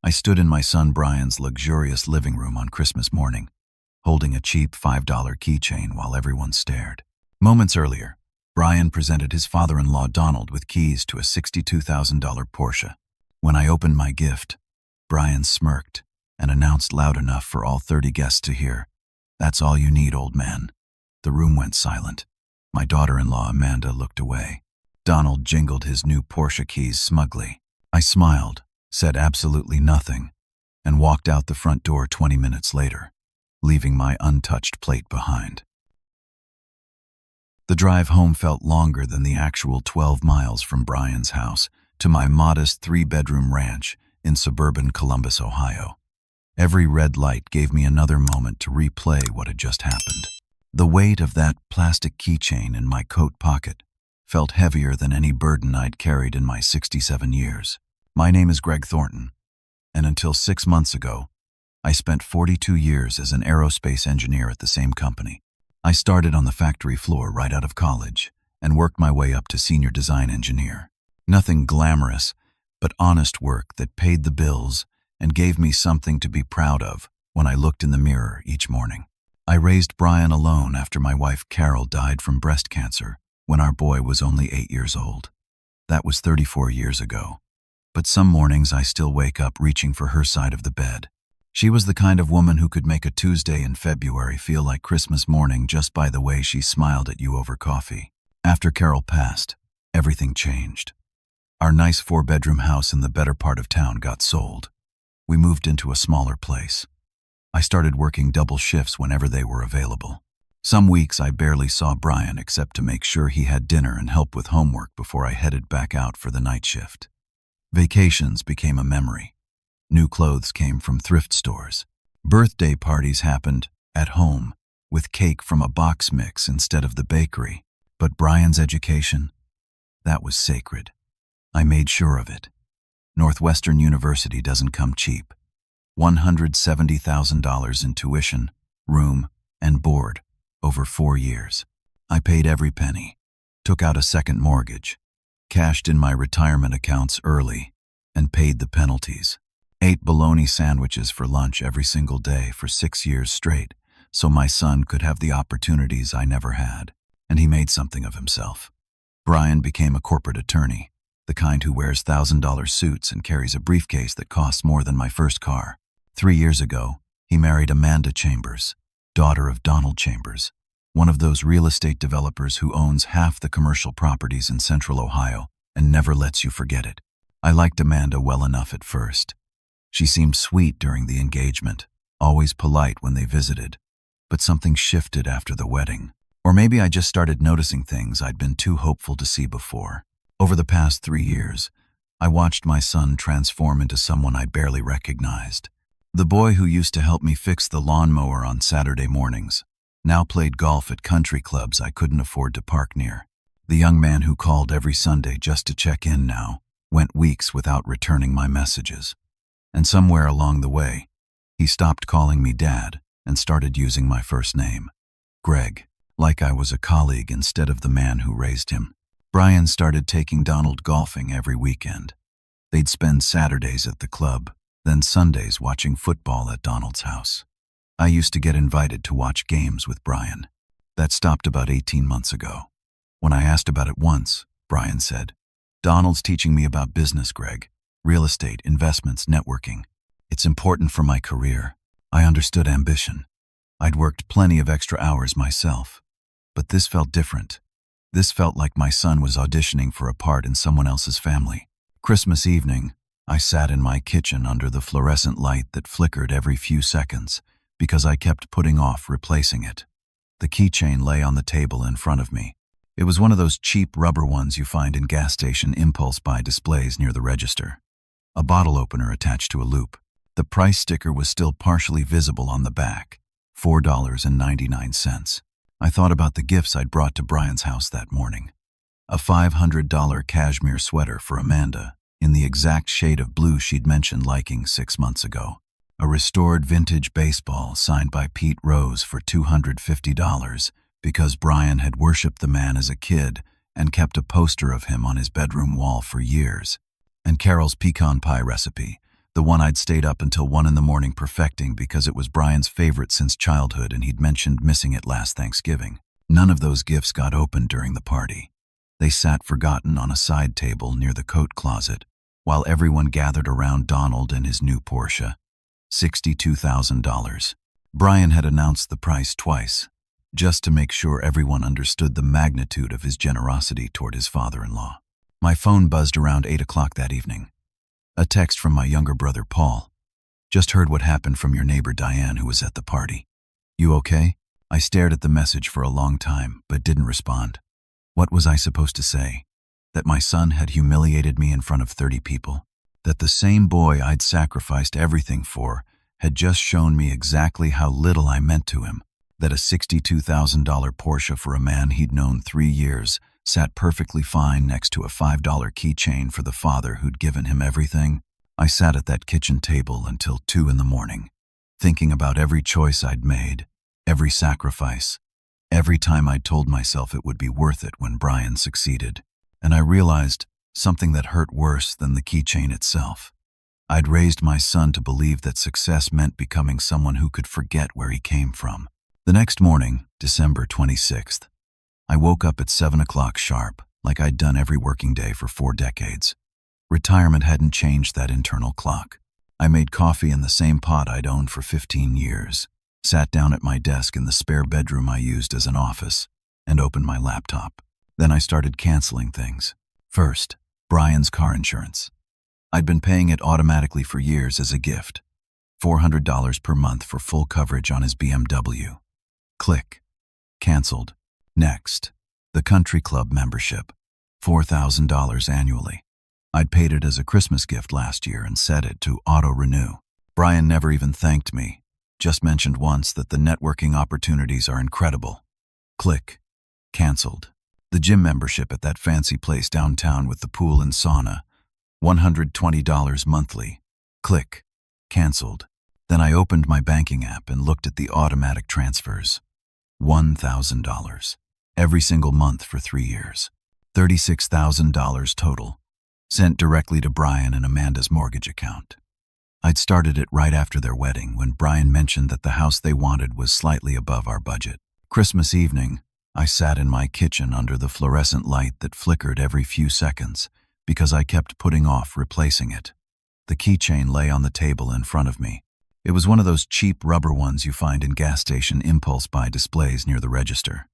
I stood in my son Brian's luxurious living room on Christmas morning, holding a cheap $5 keychain while everyone stared. Moments earlier, Brian presented his father-in-law Donald with keys to a $62,000 Porsche. When I opened my gift, Brian smirked and announced loud enough for all 30 guests to hear, "That's all you need, old man." The room went silent. My daughter-in-law Amanda looked away. Donald jingled his new Porsche keys smugly. I smiled, said absolutely nothing, and walked out the front door 20 minutes later, leaving my untouched plate behind. The drive home felt longer than the actual 12 miles from Brian's house to my modest 3-bedroom ranch in suburban Columbus, Ohio. Every red light gave me another moment to replay what had just happened. The weight of that plastic keychain in my coat pocket felt heavier than any burden I'd carried in my 67 years. My name is Greg Thornton, and until 6 months ago, I spent 42 years as an aerospace engineer at the same company. I started on the factory floor right out of college and worked my way up to senior design engineer. Nothing glamorous, but honest work that paid the bills and gave me something to be proud of when I looked in the mirror each morning. I raised Brian alone after my wife Carol died from breast cancer when our boy was only 8 years old. That was 34 years ago. But some mornings I still wake up reaching for her side of the bed. She was the kind of woman who could make a Tuesday in February feel like Christmas morning just by the way she smiled at you over coffee. After Carol passed, everything changed. Our nice 4-bedroom house in the better part of town got sold. We moved into a smaller place. I started working double shifts whenever they were available. Some weeks I barely saw Brian except to make sure he had dinner and help with homework before I headed back out for the night shift. Vacations became a memory. New clothes came from thrift stores. Birthday parties happened at home with cake from a box mix instead of the bakery. But Brian's education, that was sacred. I made sure of it. Northwestern University doesn't come cheap. $170,000 in tuition, room, and board over 4 years. I paid every penny, took out a second mortgage, cashed in my retirement accounts early, and paid the penalties. Ate bologna sandwiches for lunch every single day for 6 years straight so my son could have the opportunities I never had, and he made something of himself. Brian became a corporate attorney, the kind who wears $1,000 suits and carries a briefcase that costs more than my first car. 3 years ago, he married Amanda Chambers, daughter of Donald Chambers, one of those real estate developers who owns half the commercial properties in central Ohio and never lets you forget it. I liked Amanda well enough at first. She seemed sweet during the engagement, always polite when they visited, but something shifted after the wedding. Or maybe I just started noticing things I'd been too hopeful to see before. Over the past 3 years, I watched my son transform into someone I barely recognized. The boy who used to help me fix the lawnmower on Saturday mornings now played golf at country clubs I couldn't afford to park near. The young man who called every Sunday just to check in now went weeks without returning my messages. And somewhere along the way, he stopped calling me Dad and started using my first name, Greg, like I was a colleague instead of the man who raised him. Brian started taking Donald golfing every weekend. They'd spend Saturdays at the club, then Sundays watching football at Donald's house. I used to get invited to watch games with Brian. That stopped about 18 months ago. When I asked about it once, Brian said, "Donald's teaching me about business, Greg. Real estate, investments, networking. It's important for my career." I understood ambition. I'd worked plenty of extra hours myself. But this felt different. This felt like my son was auditioning for a part in someone else's family. Christmas evening, I sat in my kitchen under the fluorescent light that flickered every few seconds because I kept putting off replacing it. The keychain lay on the table in front of me. It was one of those cheap rubber ones you find in gas station impulse buy displays near the register. A bottle opener attached to a loop. The price sticker was still partially visible on the back, $4.99. I thought about the gifts I'd brought to Brian's house that morning. A $500 cashmere sweater for Amanda, in the exact shade of blue she'd mentioned liking 6 months ago. A restored vintage baseball signed by Pete Rose for $250 because Brian had worshipped the man as a kid and kept a poster of him on his bedroom wall for years. And Carol's pecan pie recipe, The one I'd stayed up until 1 in the morning perfecting because it was Brian's favorite since childhood and he'd mentioned missing it last Thanksgiving. None of those gifts got opened during the party. They sat forgotten on a side table near the coat closet, while everyone gathered around Donald and his new Porsche. $62,000. Brian had announced the price twice, just to make sure everyone understood the magnitude of his generosity toward his father-in-law. My phone buzzed around 8 o'clock that evening. A text from my younger brother, Paul. Just heard what happened from your neighbor, Diane, who was at the party. You okay? I stared at the message for a long time, but didn't respond. What was I supposed to say? That my son had humiliated me in front of 30 people? That the same boy I'd sacrificed everything for had just shown me exactly how little I meant to him? That a $62,000 Porsche for a man he'd known 3 years sat perfectly fine next to a $5 keychain for the father who'd given him everything? I sat at that kitchen table until 2 in the morning, thinking about every choice I'd made, every sacrifice, every time I'd told myself it would be worth it when Brian succeeded. And I realized something that hurt worse than the keychain itself. I'd raised my son to believe that success meant becoming someone who could forget where he came from. The next morning, December 26th, I woke up at 7 o'clock sharp, like I'd done every working day for 4 decades. Retirement hadn't changed that internal clock. I made coffee in the same pot I'd owned for 15 years, sat down at my desk in the spare bedroom I used as an office, and opened my laptop. Then I started canceling things. First, Brian's car insurance. I'd been paying it automatically for years as a gift. $400 per month for full coverage on his BMW. Click. Canceled. Next, the country club membership. $4,000 annually. I'd paid it as a Christmas gift last year and set it to auto-renew. Brian never even thanked me, just mentioned once that the networking opportunities are incredible. Click. Canceled. The gym membership at that fancy place downtown with the pool and sauna. $120 monthly. Click. Canceled. Then I opened my banking app and looked at the automatic transfers. $1,000. Every single month for 3 years. $36,000 total. Sent directly to Brian and Amanda's mortgage account. I'd started it right after their wedding when Brian mentioned that the house they wanted was slightly above our budget. Christmas evening, I sat in my kitchen under the fluorescent light that flickered every few seconds because I kept putting off replacing it. The keychain lay on the table in front of me. It was one of those cheap rubber ones you find in gas station impulse buy displays near the register.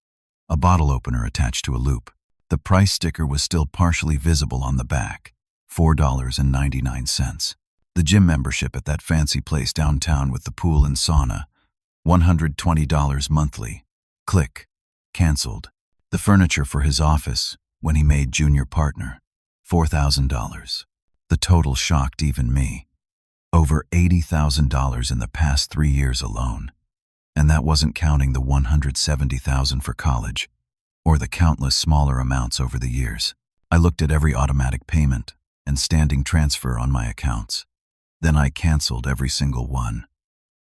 A bottle opener attached to a loop. The price sticker was still partially visible on the back, $4.99. The gym membership at that fancy place downtown with the pool and sauna, $120 monthly. Click. Canceled. The furniture for his office, when he made junior partner, $4,000. The total shocked even me. Over $80,000 in the past 3 years alone. And that wasn't counting the $170,000 for college, or the countless smaller amounts over the years. I looked at every automatic payment and standing transfer on my accounts. Then I canceled every single one.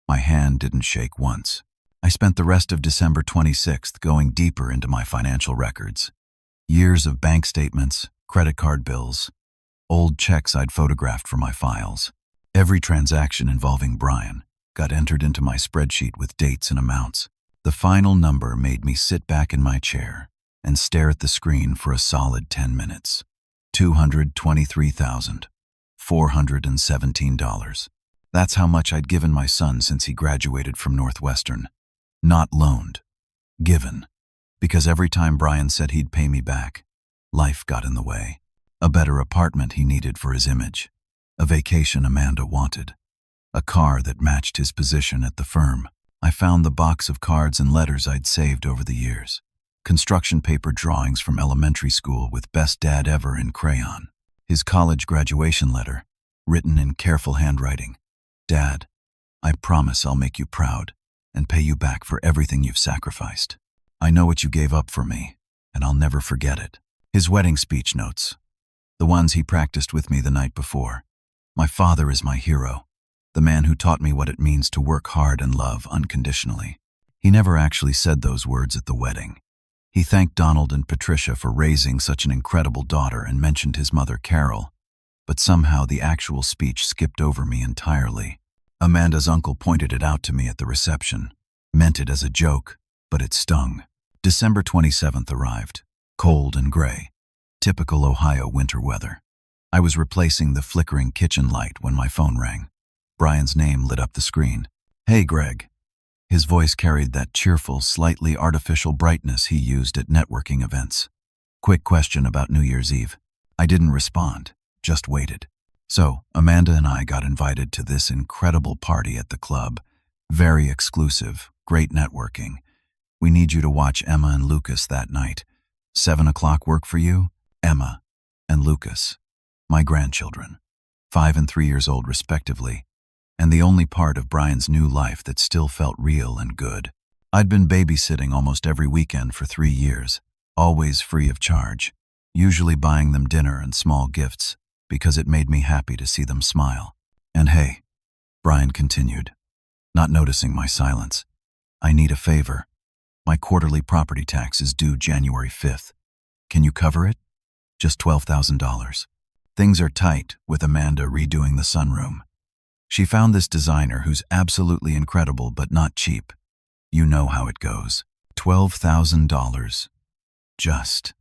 My hand didn't shake once. I spent the rest of December 26th going deeper into my financial records. Years of bank statements, credit card bills, old checks I'd photographed for my files. Every transaction involving Brian got entered into my spreadsheet with dates and amounts. The final number made me sit back in my chair and stare at the screen for a solid 10 minutes. $223,417. That's how much I'd given my son since he graduated from Northwestern. Not loaned. Given. Because every time Brian said he'd pay me back, life got in the way. A better apartment he needed for his image. A vacation Amanda wanted. A car that matched his position at the firm. I found the box of cards and letters I'd saved over the years. Construction paper drawings from elementary school with best dad ever in crayon. His college graduation letter, written in careful handwriting. Dad, I promise I'll make you proud and pay you back for everything you've sacrificed. I know what you gave up for me, and I'll never forget it. His wedding speech notes. The ones he practiced with me the night before. My father is my hero. The man who taught me what it means to work hard and love unconditionally. He never actually said those words at the wedding. He thanked Donald and Patricia for raising such an incredible daughter and mentioned his mother, Carol, but somehow the actual speech skipped over me entirely. Amanda's uncle pointed it out to me at the reception. Meant it as a joke, but it stung. December 27th arrived, cold and gray. Typical Ohio winter weather. I was replacing the flickering kitchen light when my phone rang. Brian's name lit up the screen. "Hey, Greg." His voice carried that cheerful, slightly artificial brightness he used at networking events. "Quick question about New Year's Eve." I didn't respond, just waited. "So, Amanda and I got invited to this incredible party at the club. Very exclusive, great networking. We need you to watch Emma and Lucas that night. 7 o'clock work for you?" Emma and Lucas, my grandchildren, 5 and 3 years old respectively, and the only part of Brian's new life that still felt real and good. I'd been babysitting almost every weekend for 3 years, always free of charge, usually buying them dinner and small gifts, because it made me happy to see them smile. "And hey," Brian continued, not noticing my silence, "I need a favor. My quarterly property tax is due January 5th. Can you cover it? Just $12,000. Things are tight with Amanda redoing the sunroom. She found this designer who's absolutely incredible but not cheap. You know how it goes. $12,000. Just."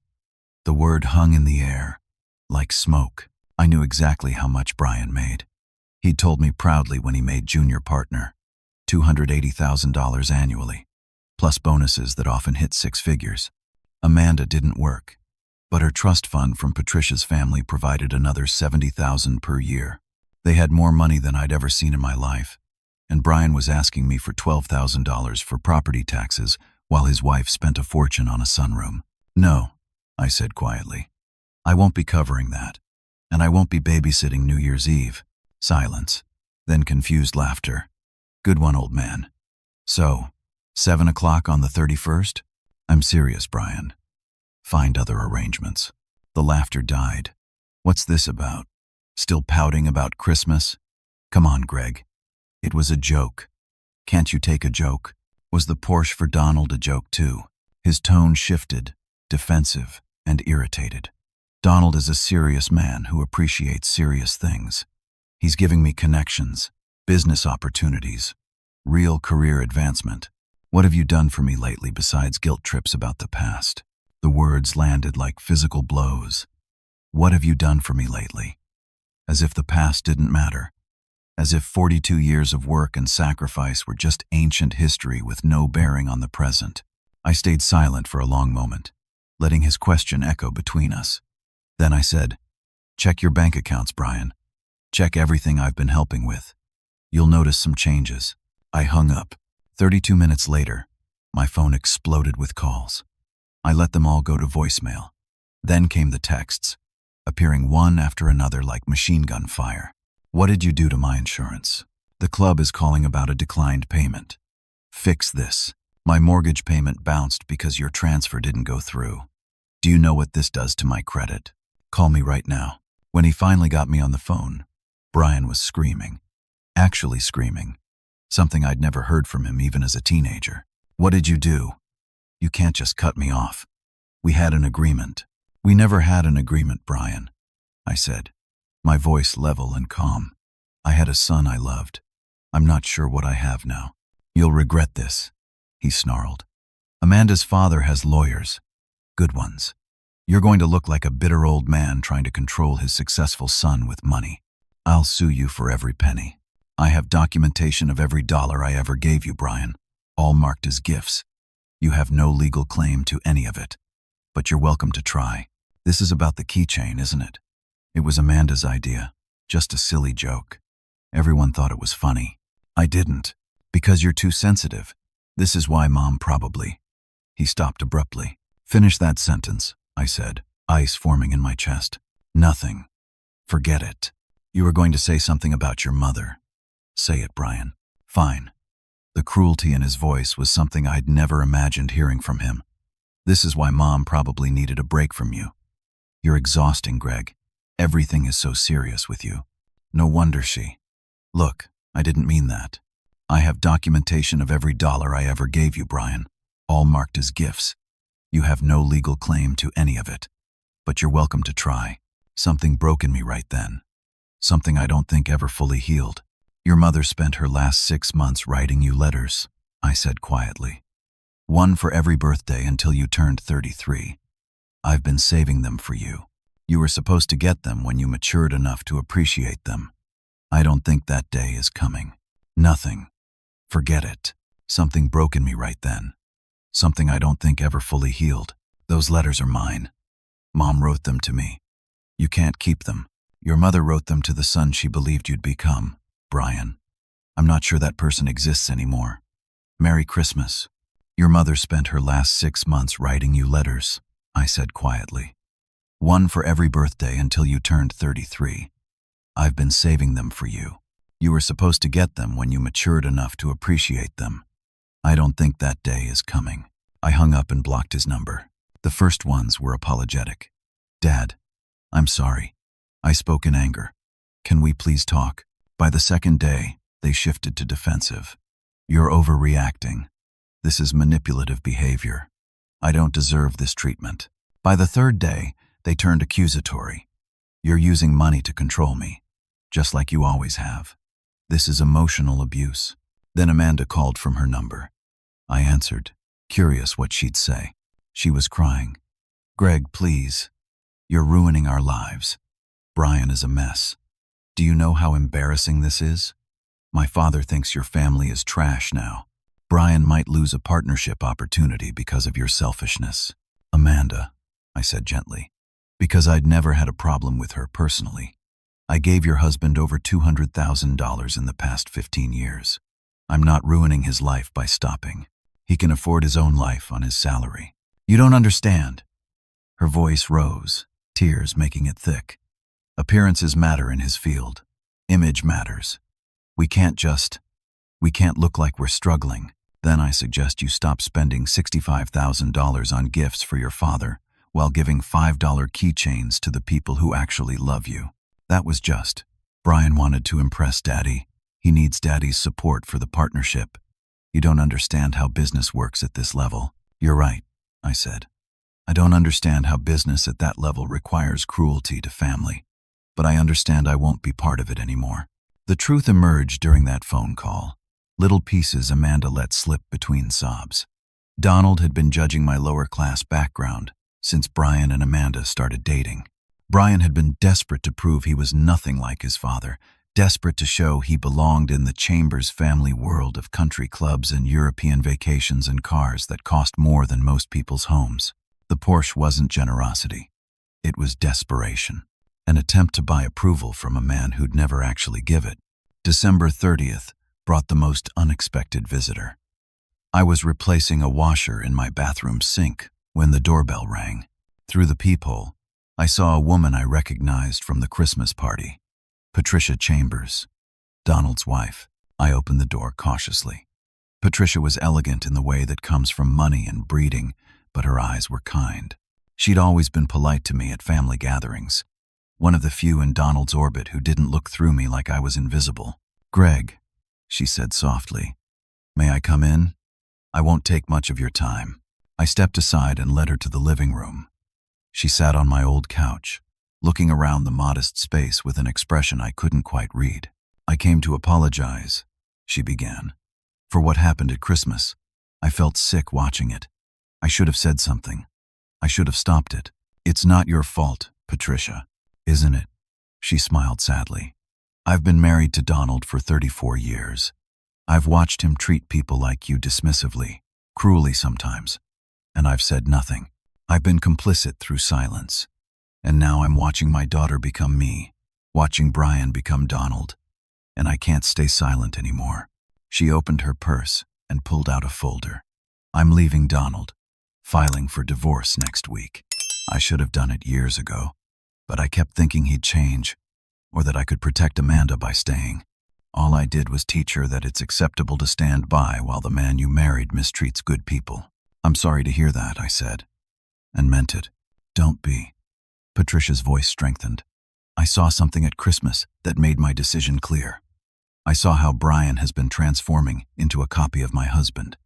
The word hung in the air, like smoke. I knew exactly how much Brian made. He'd told me proudly when he made junior partner. $280,000 annually, plus bonuses that often hit 6 figures. Amanda didn't work, but her trust fund from Patricia's family provided another $70,000 per year. They had more money than I'd ever seen in my life, and Brian was asking me for $12,000 for property taxes while his wife spent a fortune on a sunroom. "No," I said quietly. "I won't be covering that, and I won't be babysitting New Year's Eve." Silence, then confused laughter. "Good one, old man. So, 7 o'clock on the 31st? I'm serious, Brian. Find other arrangements." The laughter died. "What's this about? Still pouting about Christmas? Come on, Greg. It was a joke. Can't you take a joke?" Was the Porsche for Donald a joke too? His tone shifted, defensive and irritated. "Donald is a serious man who appreciates serious things. He's giving me connections, business opportunities, real career advancement. What have you done for me lately besides guilt trips about the past?" The words landed like physical blows. "What have you done for me lately?" As if the past didn't matter. As if 42 years of work and sacrifice were just ancient history with no bearing on the present. I stayed silent for a long moment, letting his question echo between us. Then I said, "Check your bank accounts, Brian. Check everything I've been helping with. You'll notice some changes." I hung up. 32 minutes later, my phone exploded with calls. I let them all go to voicemail. Then came the texts, appearing one after another like machine gun fire. "What did you do to my insurance? The club is calling about a declined payment. Fix this. My mortgage payment bounced because your transfer didn't go through. Do you know what this does to my credit? Call me right now." When he finally got me on the phone, Brian was screaming. Actually screaming. Something I'd never heard from him even as a teenager. "What did you do? You can't just cut me off. We had an agreement." "We never had an agreement, Brian," I said, my voice level and calm. "I had a son I loved. I'm not sure what I have now." "You'll regret this," he snarled. "Amanda's father has lawyers. Good ones. You're going to look like a bitter old man trying to control his successful son with money. I'll sue you for every penny. I have documentation of every dollar I ever gave you, Brian, all marked as gifts. You have no legal claim to any of it, but you're welcome to try. This is about the keychain, isn't it? It was Amanda's idea, just a silly joke. Everyone thought it was funny. I didn't, because you're too sensitive. This is why Mom probably." He stopped abruptly. "Finish that sentence," I said, ice forming in my chest. "Nothing. Forget it. You were going to say something about your mother. Say it, Brian." "Fine." The cruelty in his voice was something I'd never imagined hearing from him. "This is why Mom probably needed a break from you. You're exhausting, Greg. Everything is so serious with you. No wonder she..." "Look, I didn't mean that. I have documentation of every dollar I ever gave you, Brian, all marked as gifts. You have no legal claim to any of it, but you're welcome to try." Something broke in me right then. something I don't think ever fully healed. Your mother spent her last 6 months writing you letters, I said quietly. One for every birthday until you turned 33. I've been saving them for you. You were supposed to get them when you matured enough to appreciate them. I don't think that day is coming. Nothing. Forget it. Something broke in me right then. Something I don't think ever fully healed. Those letters are mine. Mom wrote them to me. You can't keep them. Your mother wrote them to the son she believed you'd become, Brian. I'm not sure that person exists anymore. Merry Christmas. Your mother spent her last 6 months writing you letters, I said quietly. One for every birthday until you turned 33. I've been saving them for you. You were supposed to get them when you matured enough to appreciate them. I don't think that day is coming. I hung up and blocked his number. The first ones were apologetic. Dad, I'm sorry. I spoke in anger. Can we please talk? By the second day, they shifted to defensive. You're overreacting. This is manipulative behavior. I don't deserve this treatment. By the third day, they turned accusatory. You're using money to control me, just like you always have. This is emotional abuse. Then Amanda called from her number. I answered, curious what she'd say. She was crying. Greg, please. You're ruining our lives. Brian is a mess. Do you know how embarrassing this is? My father thinks your family is trash now. Brian might lose a partnership opportunity because of your selfishness. Amanda, I said gently, because I'd never had a problem with her personally. I gave your husband over $200,000 in the past 15 years. I'm not ruining his life by stopping. He can afford his own life on his salary. You don't understand. Her voice rose, tears making it thick. Appearances matter in his field. Image matters. We can't look like we're struggling. Then I suggest you stop spending $65,000 on gifts for your father while giving $5 keychains to the people who actually love you. That was just. Brian wanted to impress Daddy. He needs Daddy's support for the partnership. You don't understand how business works at this level. You're right, I said. I don't understand how business at that level requires cruelty to family, but I understand I won't be part of it anymore. The truth emerged during that phone call. Little pieces Amanda let slip between sobs. Donald had been judging my lower-class background since Brian and Amanda started dating. Brian had been desperate to prove he was nothing like his father, desperate to show he belonged in the Chambers family world of country clubs and European vacations and cars that cost more than most people's homes. The Porsche wasn't generosity. It was desperation, an attempt to buy approval from a man who'd never actually give it. December 30th brought the most unexpected visitor. I was replacing a washer in my bathroom sink when the doorbell rang. Through the peephole, I saw a woman I recognized from the Christmas party. Patricia Chambers, Donald's wife. I opened the door cautiously. Patricia was elegant in the way that comes from money and breeding, but her eyes were kind. She'd always been polite to me at family gatherings, one of the few in Donald's orbit who didn't look through me like I was invisible. Greg, she said softly, may I come in? I won't take much of your time. I stepped aside and led her to the living room. She sat on my old couch, looking around the modest space with an expression I couldn't quite read. I came to apologize, she began, for what happened at Christmas. I felt sick watching it. I should have said something. I should have stopped it. It's not your fault, Patricia, isn't it? She smiled sadly. I've been married to Donald for 34 years. I've watched him treat people like you dismissively, cruelly sometimes, and I've said nothing. I've been complicit through silence. And now I'm watching my daughter become me, watching Brian become Donald, and I can't stay silent anymore. She opened her purse and pulled out a folder. I'm leaving Donald, filing for divorce next week. I should have done it years ago, but I kept thinking he'd change, or that I could protect Amanda by staying. All I did was teach her that it's acceptable to stand by while the man you married mistreats good people. I'm sorry to hear that, I said, and meant it. Don't be. Patricia's voice strengthened. I saw something at Christmas that made my decision clear. I saw how Brian has been transforming into a copy of my husband.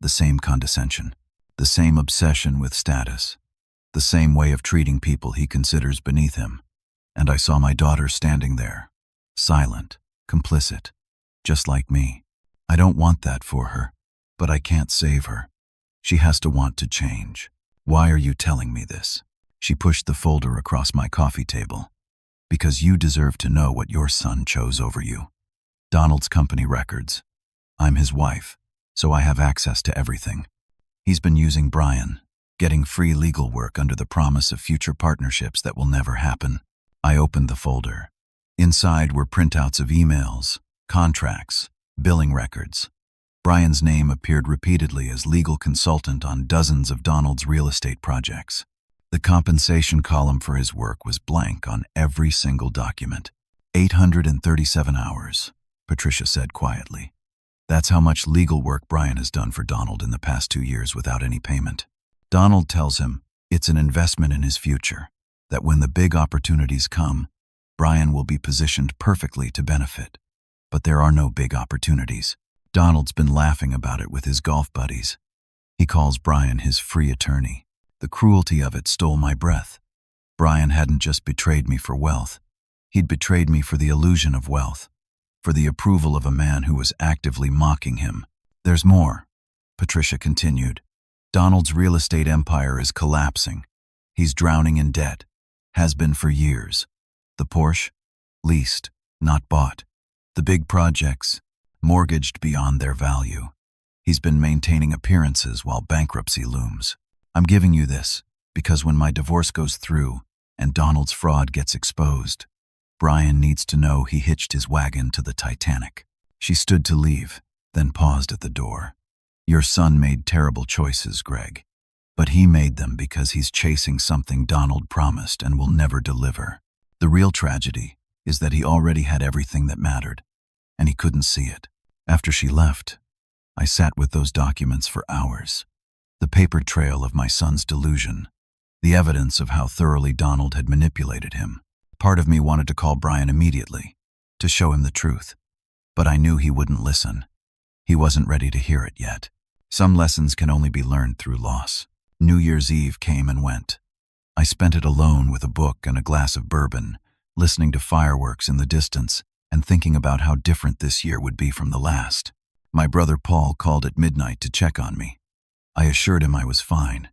The same condescension, the same obsession with status, the same way of treating people he considers beneath him. And I saw my daughter standing there, silent, complicit, just like me. I don't want that for her, but I can't save her. She has to want to change. Why are you telling me this? She pushed the folder across my coffee table. Because you deserve to know what your son chose over you. Donald's company records. I'm his wife, so I have access to everything. He's been using Brian, getting free legal work under the promise of future partnerships that will never happen. I opened the folder. Inside were printouts of emails, contracts, billing records. Brian's name appeared repeatedly as legal consultant on dozens of Donald's real estate projects. The compensation column for his work was blank on every single document. 837 hours, Patricia said quietly. That's how much legal work Brian has done for Donald in the past 2 years without any payment. Donald tells him it's an investment in his future, that when the big opportunities come, Brian will be positioned perfectly to benefit. But there are no big opportunities. Donald's been laughing about it with his golf buddies. He calls Brian his free attorney. The cruelty of it stole my breath. Brian hadn't just betrayed me for wealth. He'd betrayed me for the illusion of wealth, for the approval of a man who was actively mocking him. There's more, Patricia continued. Donald's real estate empire is collapsing. He's drowning in debt. Has been for years. The Porsche? Leased, not bought. The big projects? Mortgaged beyond their value. He's been maintaining appearances while bankruptcy looms. I'm giving you this because when my divorce goes through and Donald's fraud gets exposed, Brian needs to know he hitched his wagon to the Titanic. She stood to leave, then paused at the door. Your son made terrible choices, Greg. But he made them because he's chasing something Donald promised and will never deliver. The real tragedy is that he already had everything that mattered, and he couldn't see it. After she left, I sat with those documents for hours. The paper trail of my son's delusion, the evidence of how thoroughly Donald had manipulated him. Part of me wanted to call Brian immediately, to show him the truth, but I knew he wouldn't listen. He wasn't ready to hear it yet. Some lessons can only be learned through loss. New Year's Eve came and went. I spent it alone with a book and a glass of bourbon, listening to fireworks in the distance and thinking about how different this year would be from the last. My brother Paul called at midnight to check on me. I assured him I was fine.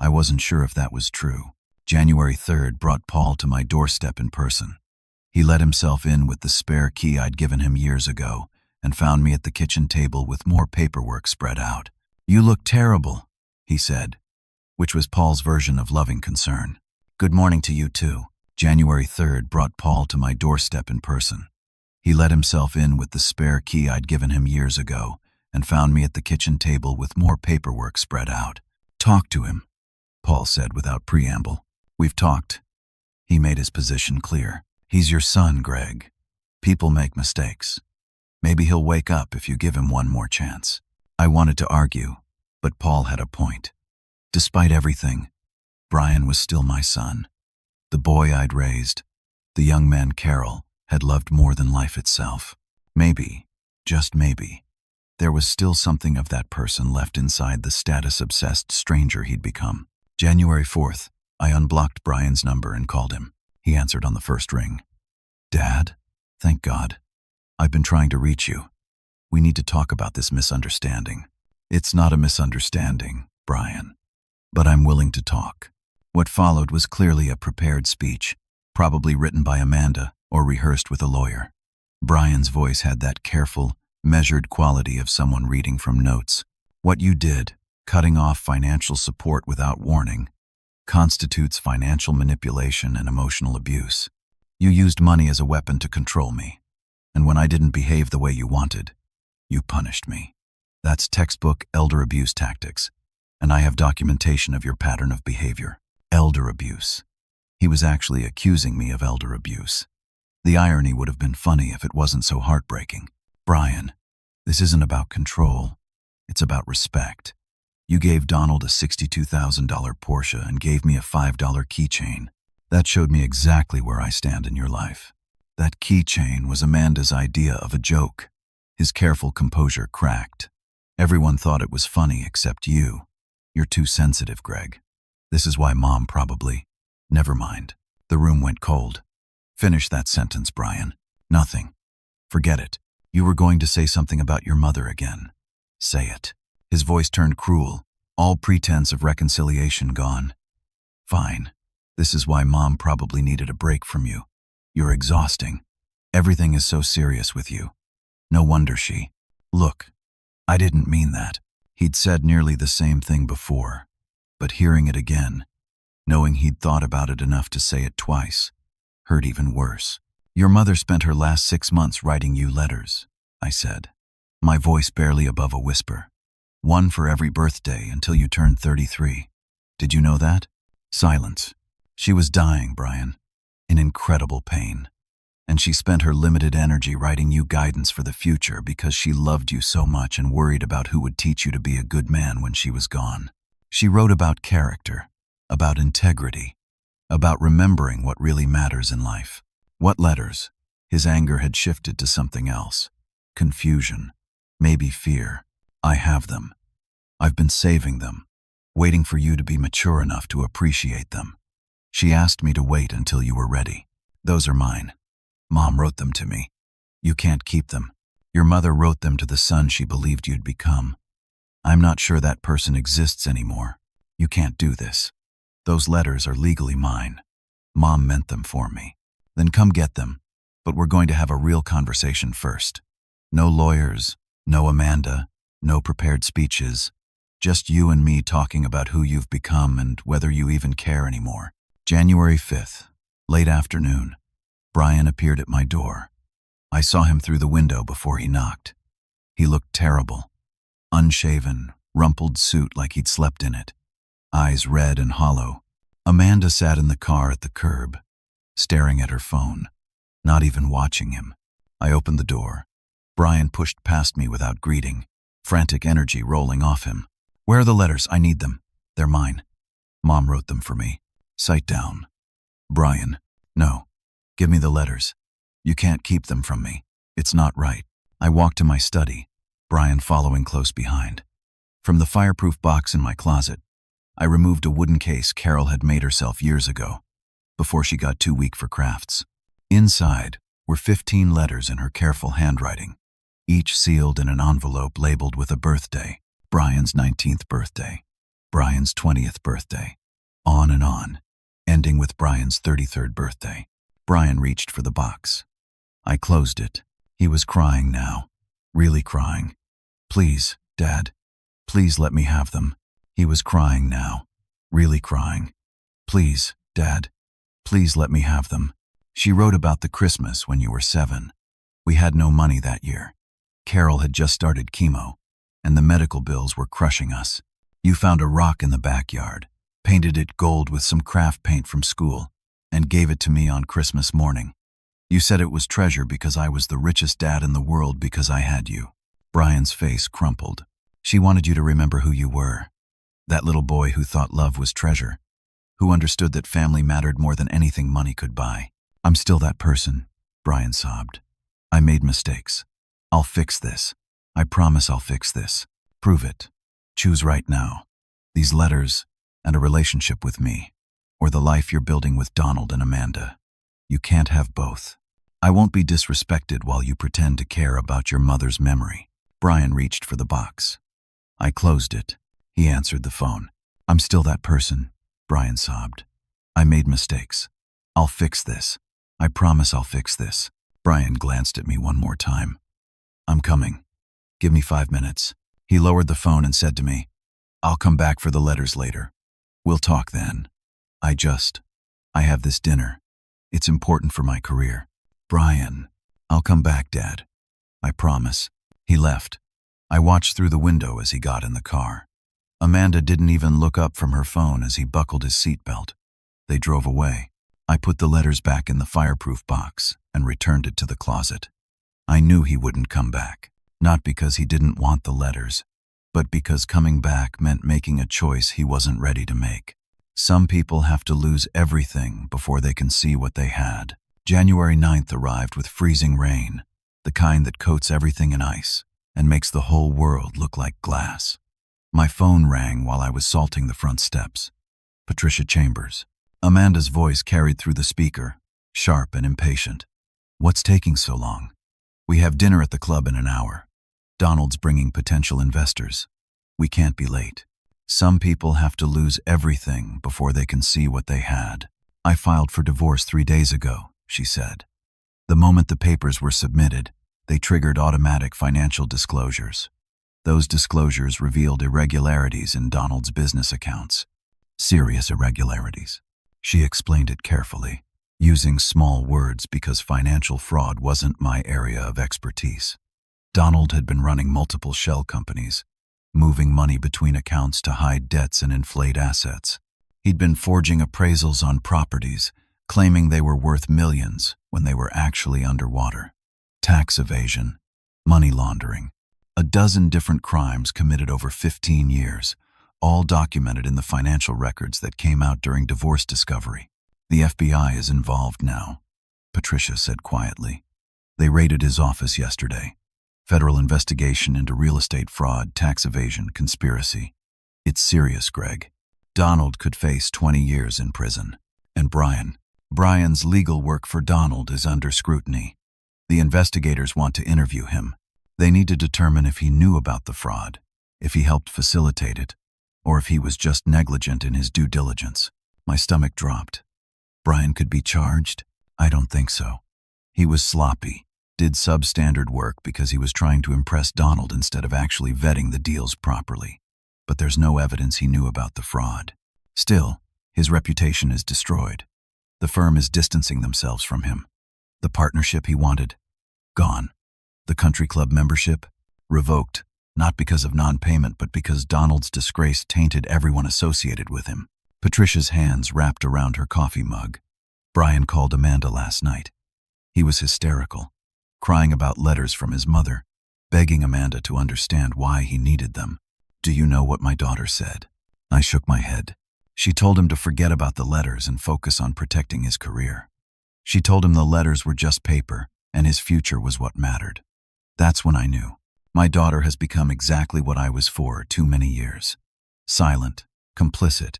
I wasn't sure if that was true. January 3rd brought Paul to my doorstep in person. He let himself in with the spare key I'd given him years ago and found me at the kitchen table with more paperwork spread out. You look terrible, he said, which was Paul's version of loving concern. Good morning to you too. January 3rd brought Paul to my doorstep in person. He let himself in with the spare key I'd given him years ago and found me at the kitchen table with more paperwork spread out. Talk to him, Paul said without preamble. We've talked. He made his position clear. He's your son, Greg. People make mistakes. Maybe he'll wake up if you give him one more chance. I wanted to argue, but Paul had a point. Despite everything, Brian was still my son. The boy I'd raised, the young man Carol, had loved more than life itself. Maybe, just maybe, there was still something of that person left inside the status-obsessed stranger he'd become. January 4th, I unblocked Brian's number and called him. He answered on the first ring. Dad? Thank God. I've been trying to reach you. We need to talk about this misunderstanding. It's not a misunderstanding, Brian. But I'm willing to talk. What followed was clearly a prepared speech, probably written by Amanda or rehearsed with a lawyer. Brian's voice had that careful, measured quality of someone reading from notes. What you did, cutting off financial support without warning, constitutes financial manipulation and emotional abuse. You used money as a weapon to control me, and when I didn't behave the way you wanted, you punished me. That's textbook elder abuse tactics, and I have documentation of your pattern of behavior. Elder abuse. He was actually accusing me of elder abuse. The irony would have been funny if it wasn't so heartbreaking. Brian, this isn't about control. It's about respect. You gave Donald a $62,000 Porsche and gave me a $5 keychain. That showed me exactly where I stand in your life. That keychain was Amanda's idea of a joke. His careful composure cracked. Everyone thought it was funny except you. You're too sensitive, Greg. This is why Mom probably... Never mind. The room went cold. Finish that sentence, Brian. Nothing. Forget it. You were going to say something about your mother again. Say it. His voice turned cruel, all pretense of reconciliation gone. Fine. This is why Mom probably needed a break from you. You're exhausting. Everything is so serious with you. No wonder she. Look, I didn't mean that. He'd said nearly the same thing before, but hearing it again, knowing he'd thought about it enough to say it twice, hurt even worse. Your mother spent her last 6 months writing you letters, I said, my voice barely above a whisper. One for every birthday until you turned 33. Did you know that? Silence. She was dying, Brian, in incredible pain. And she spent her limited energy writing you guidance for the future because she loved you so much and worried about who would teach you to be a good man when she was gone. She wrote about character, about integrity, about remembering what really matters in life. What letters? His anger had shifted to something else. Confusion, maybe fear. I have them. I've been saving them, waiting for you to be mature enough to appreciate them. She asked me to wait until you were ready. Those are mine. Mom wrote them to me. You can't keep them. Your mother wrote them to the son she believed you'd become. I'm not sure that person exists anymore. You can't do this. Those letters are legally mine. Mom meant them for me. Then come get them, but we're going to have a real conversation first. No lawyers, no Amanda, no prepared speeches. Just you and me talking about who you've become and whether you even care anymore. January 5th, late afternoon. Brian appeared at my door. I saw him through the window before he knocked. He looked terrible. Unshaven, rumpled suit like he'd slept in it. Eyes red and hollow. Amanda sat in the car at the curb, staring at her phone, not even watching him. I opened the door. Brian pushed past me without greeting, frantic energy rolling off him. Where are the letters? I need them. They're mine. Mom wrote them for me. Sight down. Brian, no. Give me the letters. You can't keep them from me. It's not right. I walked to my study, Brian following close behind. From the fireproof box in my closet, I removed a wooden case Carol had made herself years ago, before she got too weak for crafts. Inside were 15 letters in her careful handwriting, each sealed in an envelope labeled with a birthday. Brian's 19th birthday, Brian's 20th birthday, on and on, ending with Brian's 33rd birthday. Brian reached for the box. I closed it. He was crying now, really crying. Please, Dad, please let me have them. He was crying now, really crying. Please, Dad, please let me have them. She wrote about the Christmas when you were 7. We had no money that year. Carol had just started chemo, and the medical bills were crushing us. You found a rock in the backyard, painted it gold with some craft paint from school, and gave it to me on Christmas morning. You said it was treasure because I was the richest dad in the world because I had you. Brian's face crumpled. She wanted you to remember who you were. That little boy who thought love was treasure, who understood that family mattered more than anything money could buy. I'm still that person, Brian sobbed. I made mistakes. I'll fix this. I promise I'll fix this. Prove it. Choose right now. These letters and a relationship with me, or the life you're building with Donald and Amanda. You can't have both. I won't be disrespected while you pretend to care about your mother's memory. Brian reached for the box. I closed it. He answered the phone. I'm still that person, Brian sobbed. I made mistakes. I'll fix this. I promise I'll fix this. Brian glanced at me one more time. I'm coming. Give me 5 minutes. He lowered the phone and said to me, I'll come back for the letters later. We'll talk then. I have this dinner. It's important for my career. Brian, I'll come back, Dad. I promise. He left. I watched through the window as he got in the car. Amanda didn't even look up from her phone as he buckled his seatbelt. They drove away. I put the letters back in the fireproof box and returned it to the closet. I knew he wouldn't come back, not because he didn't want the letters, but because coming back meant making a choice he wasn't ready to make. Some people have to lose everything before they can see what they had. January 9th arrived with freezing rain, the kind that coats everything in ice and makes the whole world look like glass. My phone rang while I was salting the front steps. Patricia Chambers. Amanda's voice carried through the speaker, sharp and impatient. What's taking so long? We have dinner at the club in an hour. Donald's bringing potential investors. We can't be late. Some people have to lose everything before they can see what they had. I filed for divorce 3 days ago, she said. The moment the papers were submitted, they triggered automatic financial disclosures. Those disclosures revealed irregularities in Donald's business accounts. Serious irregularities. She explained it carefully, using small words because financial fraud wasn't my area of expertise. Donald had been running multiple shell companies, moving money between accounts to hide debts and inflate assets. He'd been forging appraisals on properties, claiming they were worth millions when they were actually underwater. Tax evasion, money laundering, a dozen different crimes committed over 15 years, all documented in the financial records that came out during divorce discovery. The FBI is involved now, Patricia said quietly. They raided his office yesterday. Federal investigation into real estate fraud, tax evasion, conspiracy. It's serious, Greg. Donald could face 20 years in prison. And Brian's legal work for Donald is under scrutiny. The investigators want to interview him. They need to determine if he knew about the fraud, if he helped facilitate it, or if he was just negligent in his due diligence. My stomach dropped. Brian could be charged? I don't think so. He was sloppy, did substandard work because he was trying to impress Donald instead of actually vetting the deals properly. But there's no evidence he knew about the fraud. Still, his reputation is destroyed. The firm is distancing themselves from him. The partnership he wanted? Gone. The country club membership? Revoked, not because of non-payment but because Donald's disgrace tainted everyone associated with him. Patricia's hands wrapped around her coffee mug. Brian called Amanda last night. He was hysterical, crying about letters from his mother, begging Amanda to understand why he needed them. Do you know what my daughter said? I shook my head. She told him to forget about the letters and focus on protecting his career. She told him the letters were just paper and his future was what mattered. That's when I knew. My daughter has become exactly what I was for too many years. Silent, complicit,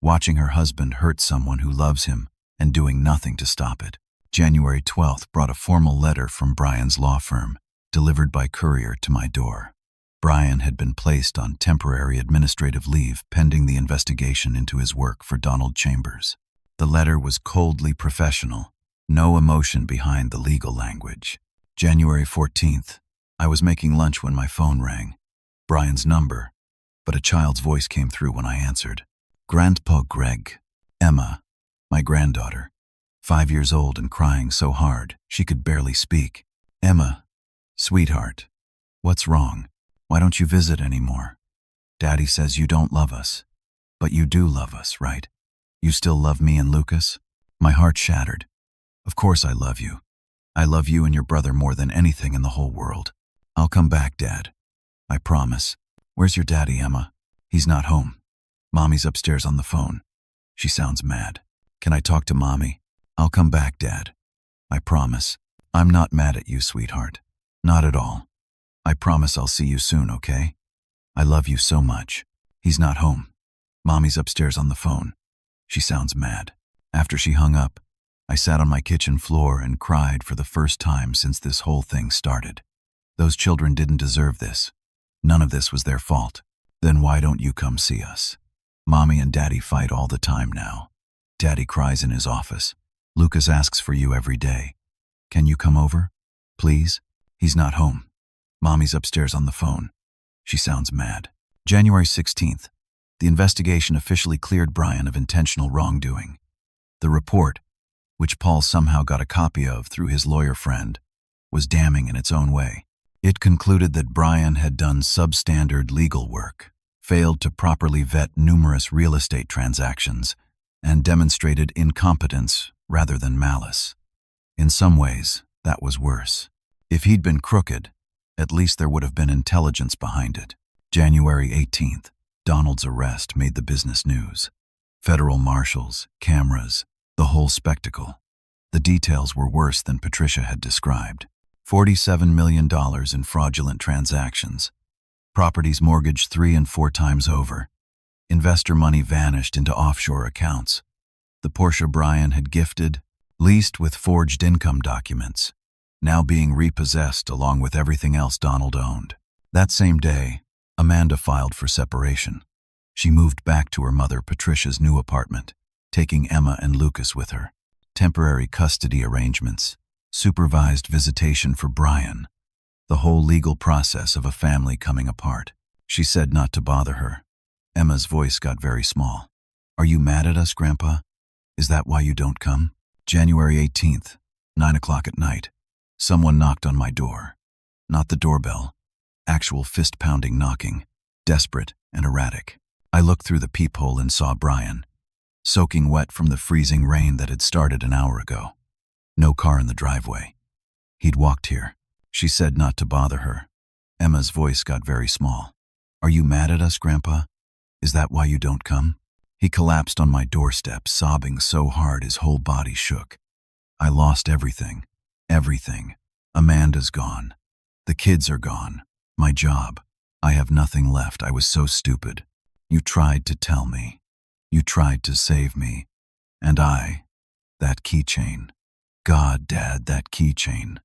watching her husband hurt someone who loves him and doing nothing to stop it. January 12th brought a formal letter from Brian's law firm, delivered by courier to my door. Brian had been placed on temporary administrative leave pending the investigation into his work for Donald Chambers. The letter was coldly professional, no emotion behind the legal language. January 14th, I was making lunch when my phone rang. Brian's number, but a child's voice came through when I answered. Grandpa Greg. Emma, my granddaughter, 5 years old and crying so hard she could barely speak. Emma, sweetheart, what's wrong? Why don't you visit anymore? Daddy says you don't love us, but you do love us, right? You still love me and Lucas? My heart shattered. Of course I love you. I love you and your brother more than anything in the whole world. I'll come back, Dad. I promise. Where's your daddy, Emma? He's not home. Mommy's upstairs on the phone. She sounds mad. Can I talk to Mommy? I'll come back, Dad. I promise. I'm not mad at you, sweetheart. Not at all. I promise I'll see you soon, okay? I love you so much. He's not home. Mommy's upstairs on the phone. She sounds mad. After she hung up, I sat on my kitchen floor and cried for the first time since this whole thing started. Those children didn't deserve this. None of this was their fault. Then why don't you come see us? Mommy and Daddy fight all the time now. Daddy cries in his office. Lucas asks for you every day. Can you come over? Please? He's not home. Mommy's upstairs on the phone. She sounds mad. January 16th. The investigation officially cleared Brian of intentional wrongdoing. The report, which Paul somehow got a copy of through his lawyer friend, was damning in its own way. It concluded that Brian had done substandard legal work, failed to properly vet numerous real estate transactions, and demonstrated incompetence rather than malice. In some ways, that was worse. If he'd been crooked, at least there would have been intelligence behind it. January 18th, Donald's arrest made the business news. Federal marshals, cameras, the whole spectacle. The details were worse than Patricia had described. $47 million in fraudulent transactions. Properties mortgaged 3 and 4 times over. Investor money vanished into offshore accounts. The Porsche Brian had gifted, leased with forged income documents, now being repossessed along with everything else Donald owned. That same day, Amanda filed for separation. She moved back to her mother Patricia's new apartment, taking Emma and Lucas with her. Temporary custody arrangements, supervised visitation for Brian, the whole legal process of a family coming apart. She said not to bother her. Emma's voice got very small. "Are you mad at us, Grandpa? Is that why you don't come?" January 18th, 9 o'clock at night. Someone knocked on my door. Not the doorbell. Actual fist-pounding knocking, desperate and erratic. I looked through the peephole and saw Brian, soaking wet from the freezing rain that had started an hour ago. No car in the driveway. He'd walked here. She said not to bother her. Emma's voice got very small. "Are you mad at us, Grandpa? Is that why you don't come?" He collapsed on my doorstep, sobbing so hard his whole body shook. "I lost everything. Everything. Amanda's gone. The kids are gone. My job. I have nothing left. I was so stupid. You tried to tell me. You tried to save me. And that keychain. God, Dad, that keychain.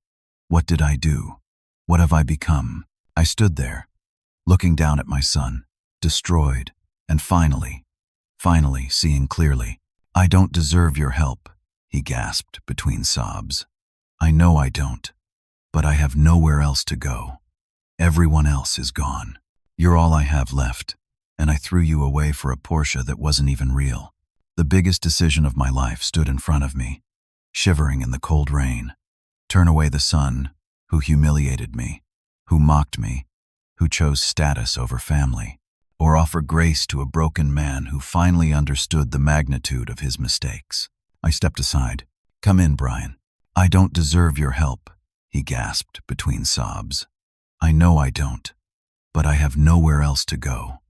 What did I do? What have I become?" I stood there, looking down at my son, destroyed, and finally seeing clearly. "I don't deserve your help," he gasped between sobs. "I know I don't, but I have nowhere else to go. Everyone else is gone. You're all I have left, and I threw you away for a Porsche that wasn't even real." The biggest decision of my life stood in front of me, shivering in the cold rain. Turn away the son who humiliated me, who mocked me, who chose status over family, or offer grace to a broken man who finally understood the magnitude of his mistakes. I stepped aside. "Come in, Brian." "I don't deserve your help," he gasped between sobs. "I know I don't, but I have nowhere else to go.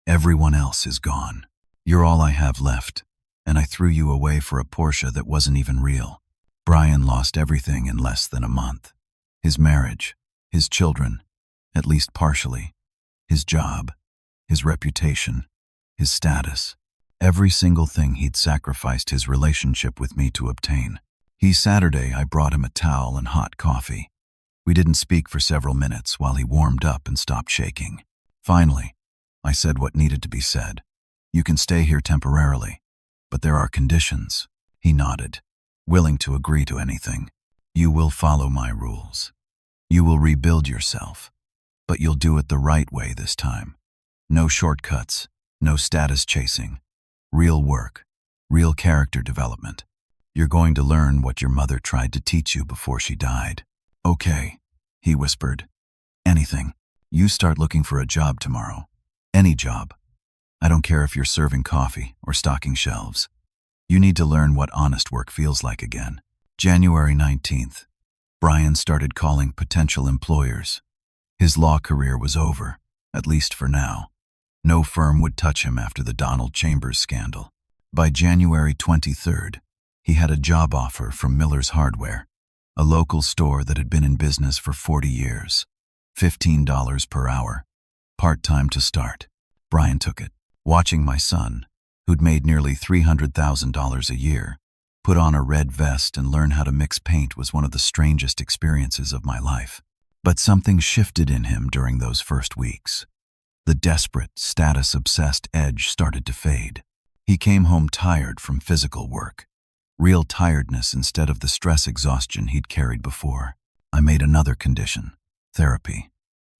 Everyone else is gone. You're all I have left, and I threw you away for a Porsche that wasn't even real." Brian lost everything in less than a month. His marriage, his children, at least partially, his job, his reputation, his status, every single thing he'd sacrificed his relationship with me to obtain. Saturday, I brought him a towel and hot coffee. We didn't speak for several minutes while he warmed up and stopped shaking. Finally, I said what needed to be said. "You can stay here temporarily, but there are conditions." He nodded, willing to agree to anything. "You will follow my rules. You will rebuild yourself, but you'll do it the right way this time. No shortcuts, no status chasing. Real work, real character development. You're going to learn what your mother tried to teach you before she died." "Okay," he whispered. "Anything. You start looking for a job tomorrow. Any job. I don't care if you're serving coffee or stocking shelves. You need to learn what honest work feels like again." January 19th. Brian started calling potential employers. His law career was over, at least for now. No firm would touch him after the Donald Chambers scandal. By January 23rd, he had a job offer from Miller's Hardware, a local store that had been in business for 40 years. $15 per hour, part-time to start. Brian took it, watching my son, who'd made nearly $300,000 a year, put on a red vest and learn how to mix paint was one of the strangest experiences of my life. But something shifted in him during those first weeks. The desperate, status-obsessed edge started to fade. He came home tired from physical work. Real tiredness instead of the stress exhaustion he'd carried before. I made another condition: therapy.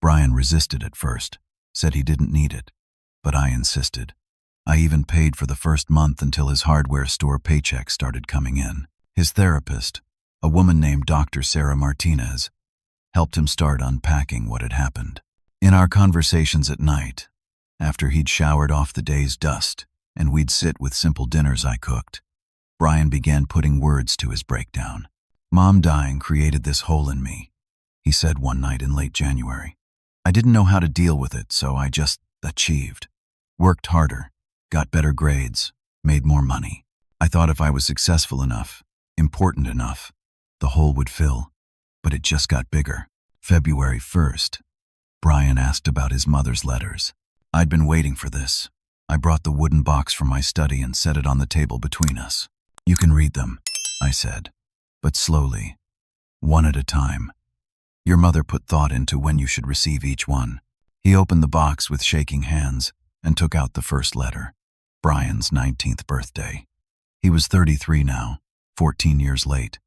Brian resisted at first, said he didn't need it, but I insisted. I even paid for the first month until his hardware store paycheck started coming in. His therapist, a woman named Dr. Sarah Martinez, helped him start unpacking what had happened. In our conversations at night, after he'd showered off the day's dust and we'd sit with simple dinners I cooked, Brian began putting words to his breakdown. "Mom dying created this hole in me," he said one night in late January. "I didn't know how to deal with it, so I just achieved. Worked harder, got better grades, made more money. I thought if I was successful enough, important enough, the hole would fill, but it just got bigger." February 1st, Brian asked about his mother's letters. I'd been waiting for this. I brought the wooden box from my study and set it on the table between us. "You can read them," I said, but slowly, one at a time. Your mother put thought into when you should receive each one. He opened the box with shaking hands and took out the first letter. Brian's 19th birthday. He was 33 now, 14 years late,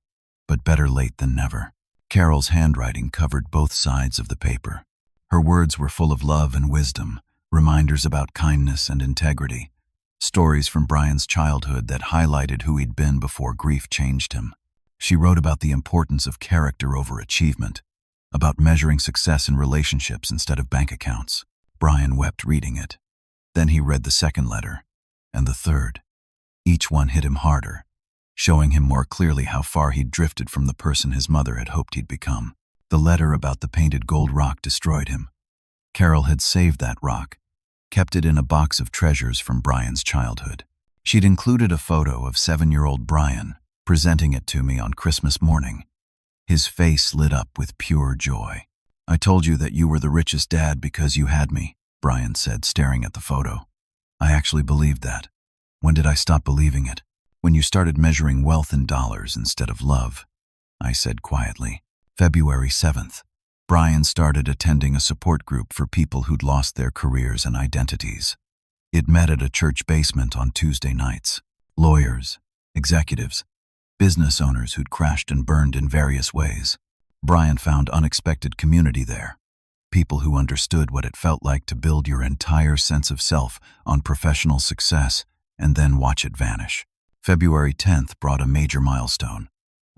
but better late than never. Carol's handwriting covered both sides of the paper. Her words were full of love and wisdom, reminders about kindness and integrity, stories from Brian's childhood that highlighted who he'd been before grief changed him. She wrote about the importance of character over achievement, about measuring success in relationships instead of bank accounts. Brian wept reading it. Then he read the second letter, and the third. Each one hit him harder, showing him more clearly how far he'd drifted from the person his mother had hoped he'd become. The letter about the painted gold rock destroyed him. Carol had saved that rock, kept it in a box of treasures from Brian's childhood. She'd included a photo of 7-year-old Brian, presenting it to me on Christmas morning. His face lit up with pure joy. "I told you that you were the richest dad because you had me," Brian said, staring at the photo. "I actually believed that. When did I stop believing it?" "When you started measuring wealth in dollars instead of love," I said quietly. February 7th. Brian started attending a support group for people who'd lost their careers and identities. It met at a church basement on Tuesday nights. Lawyers, executives, business owners who'd crashed and burned in various ways. Brian found unexpected community there. People who understood what it felt like to build your entire sense of self on professional success and then watch it vanish. February 10th brought a major milestone.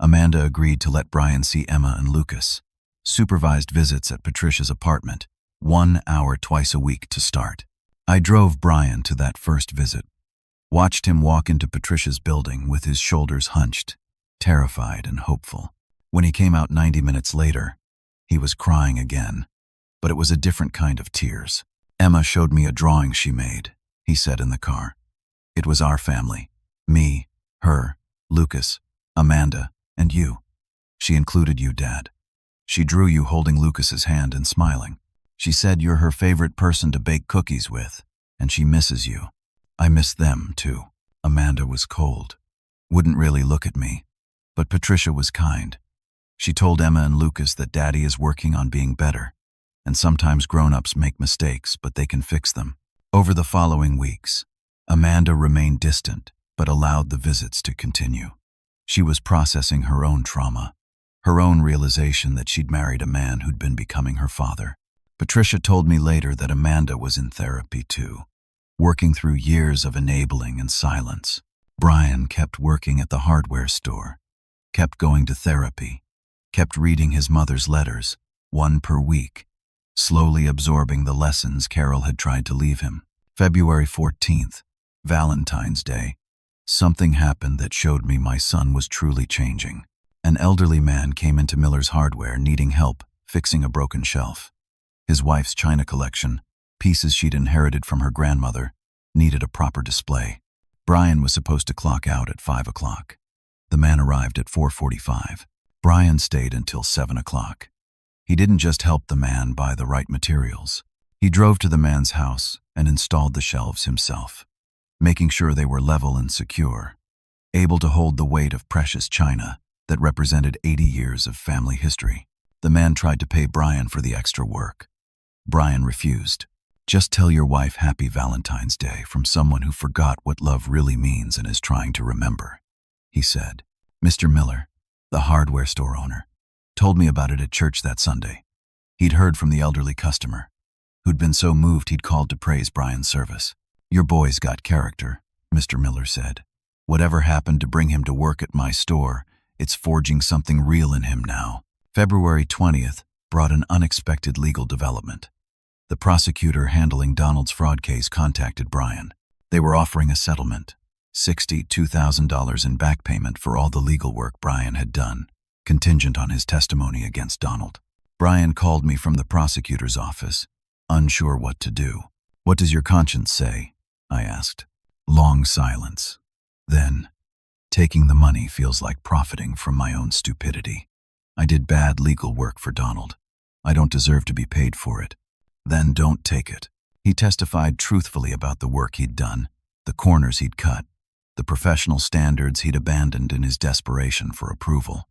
Amanda agreed to let Brian see Emma and Lucas. Supervised visits at Patricia's apartment, 1 hour twice a week to start. I drove Brian to that first visit. Watched him walk into Patricia's building with his shoulders hunched, terrified and hopeful. When he came out 90 minutes later, he was crying again, but it was a different kind of tears. "Emma showed me a drawing she made," he said in the car. "It was our family. Me, her, Lucas, Amanda, and you. She included you, Dad. She drew you holding Lucas's hand and smiling. She said you're her favorite person to bake cookies with, and she misses you. I miss them, too." Amanda was cold. Wouldn't really look at me, but Patricia was kind. She told Emma and Lucas that Daddy is working on being better, and sometimes grown-ups make mistakes, but they can fix them. Over the following weeks, Amanda remained distant, but allowed the visits to continue. She was processing her own trauma, her own realization that she'd married a man who'd been becoming her father. Patricia told me later that Amanda was in therapy too, working through years of enabling and silence. Brian kept working at the hardware store, kept going to therapy, kept reading his mother's letters, 1 per week, slowly absorbing the lessons Carol had tried to leave him. February 14th, Valentine's Day. Something happened that showed me my son was truly changing. An elderly man came into Miller's Hardware needing help fixing a broken shelf. His wife's china collection, pieces she'd inherited from her grandmother, needed a proper display. Brian was supposed to clock out at 5 o'clock. The man arrived at 4:45. Brian stayed until 7 o'clock. He didn't just help the man buy the right materials. He drove to the man's house and installed the shelves himself, making sure they were level and secure, able to hold the weight of precious china that represented 80 years of family history. The man tried to pay Brian for the extra work. Brian refused. "Just tell your wife Happy Valentine's Day from someone who forgot what love really means and is trying to remember," he said. Mr. Miller, the hardware store owner, told me about it at church that Sunday. He'd heard from the elderly customer, who'd been so moved he'd called to praise Brian's service. "Your boy's got character," Mr. Miller said. "Whatever happened to bring him to work at my store, it's forging something real in him now." February 20th brought an unexpected legal development. The prosecutor handling Donald's fraud case contacted Brian. They were offering a settlement, $62,000 in back payment for all the legal work Brian had done, contingent on his testimony against Donald. Brian called me from the prosecutor's office, unsure what to do. "What does your conscience say?" I asked. Long silence. Then, "Taking the money feels like profiting from my own stupidity. I did bad legal work for Donald. I don't deserve to be paid for it." "Then don't take it." He testified truthfully about the work he'd done, the corners he'd cut, the professional standards he'd abandoned in his desperation for approval.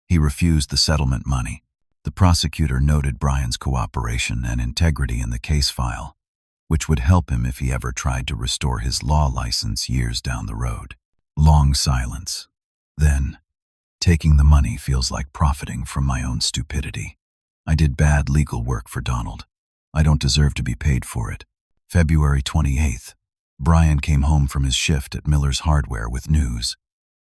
He refused the settlement money. The prosecutor noted Brian's cooperation and integrity in the case file, which would help him if he ever tried to restore his law license years down the road. Long silence. Then, taking the money feels like profiting from my own stupidity. I did bad legal work for Donald. I don't deserve to be paid for it. February 28th. Brian came home from his shift at Miller's Hardware with news.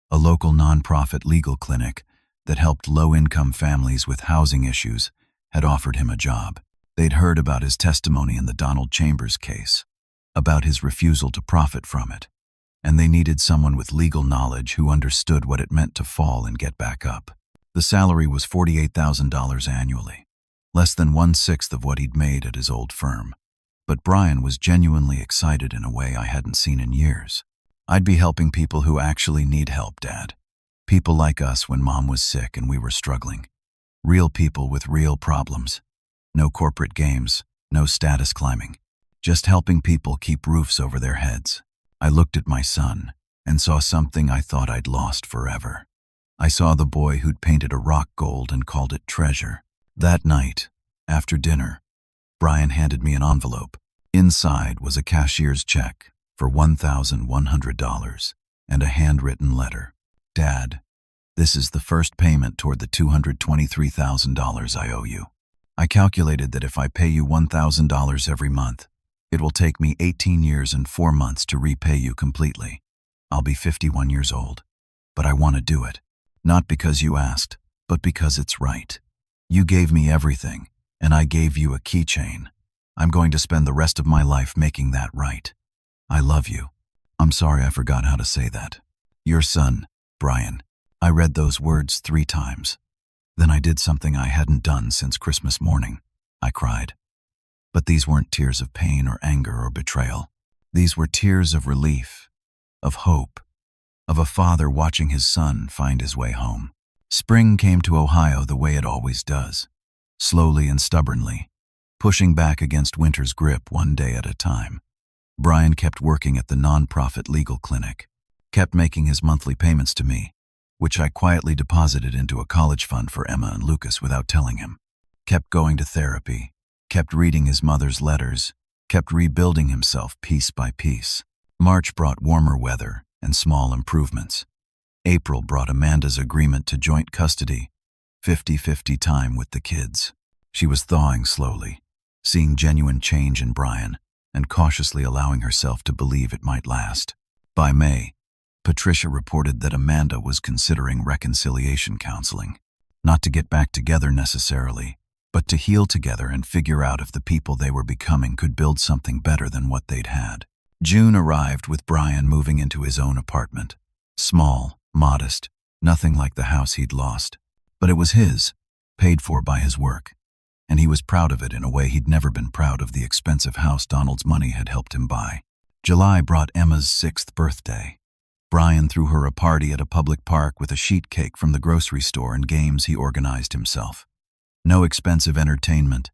A local nonprofit legal clinic that helped low-income families with housing issues had offered him a job. They'd heard about his testimony in the Donald Chambers case, about his refusal to profit from it, and they needed someone with legal knowledge who understood what it meant to fall and get back up. The salary was $48,000 annually, less than 1/6 of what he'd made at his old firm. But Brian was genuinely excited in a way I hadn't seen in years. I'd be helping people who actually need help, Dad. People like us when Mom was sick and we were struggling. Real people with real problems. No corporate games, no status climbing. Just helping people keep roofs over their heads. I looked at my son and saw something I thought I'd lost forever. I saw the boy who'd painted a rock gold and called it treasure. That night, after dinner, Brian handed me an envelope. Inside was a cashier's check for $1,100 and a handwritten letter. Dad, this is the first payment toward the $223,000 I owe you. I calculated that if I pay you $1,000 every month, it will take me 18 years and 4 months to repay you completely. I'll be 51 years old, but I want to do it. Not because you asked, but because it's right. You gave me everything, and I gave you a keychain. I'm going to spend the rest of my life making that right. I love you. I'm sorry I forgot how to say that. Your son, Brian. I read those words 3 times. Then I did something I hadn't done since Christmas morning. I cried. But these weren't tears of pain or anger or betrayal. These were tears of relief, of hope, of a father watching his son find his way home. Spring came to Ohio the way it always does, slowly and stubbornly, pushing back against winter's grip one day at a time. Brian kept working at the nonprofit legal clinic, kept making his monthly payments to me, which I quietly deposited into a college fund for Emma and Lucas without telling him, kept going to therapy, kept reading his mother's letters, kept rebuilding himself piece by piece. March brought warmer weather and small improvements. April brought Amanda's agreement to joint custody, 50-50 time with the kids. She was thawing slowly, seeing genuine change in Brian and cautiously allowing herself to believe it might last. By May, Patricia reported that Amanda was considering reconciliation counseling, not to get back together necessarily, but to heal together and figure out if the people they were becoming could build something better than what they'd had. June arrived with Brian moving into his own apartment. Small, modest, nothing like the house he'd lost. But it was his, paid for by his work. And he was proud of it in a way he'd never been proud of the expensive house Donald's money had helped him buy. July brought Emma's 6th birthday. Brian threw her a party at a public park with a sheet cake from the grocery store and games he organized himself. No expensive entertainment,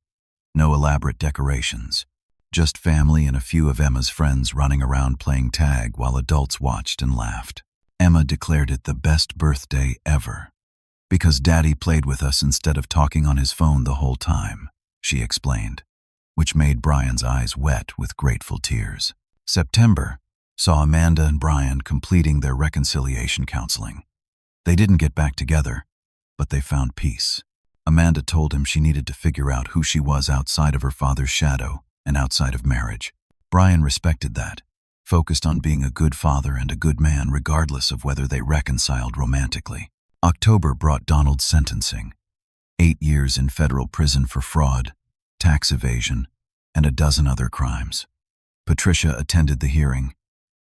no elaborate decorations. Just family and a few of Emma's friends running around playing tag while adults watched and laughed. Emma declared it the best birthday ever. Because Daddy played with us instead of talking on his phone the whole time, she explained, which made Brian's eyes wet with grateful tears. September saw Amanda and Brian completing their reconciliation counseling. They didn't get back together, but they found peace. Amanda told him she needed to figure out who she was outside of her father's shadow and outside of marriage. Brian respected that, focused on being a good father and a good man regardless of whether they reconciled romantically. October brought Donald's sentencing. 8 years in federal prison for fraud, tax evasion, and a dozen other crimes. Patricia attended the hearing,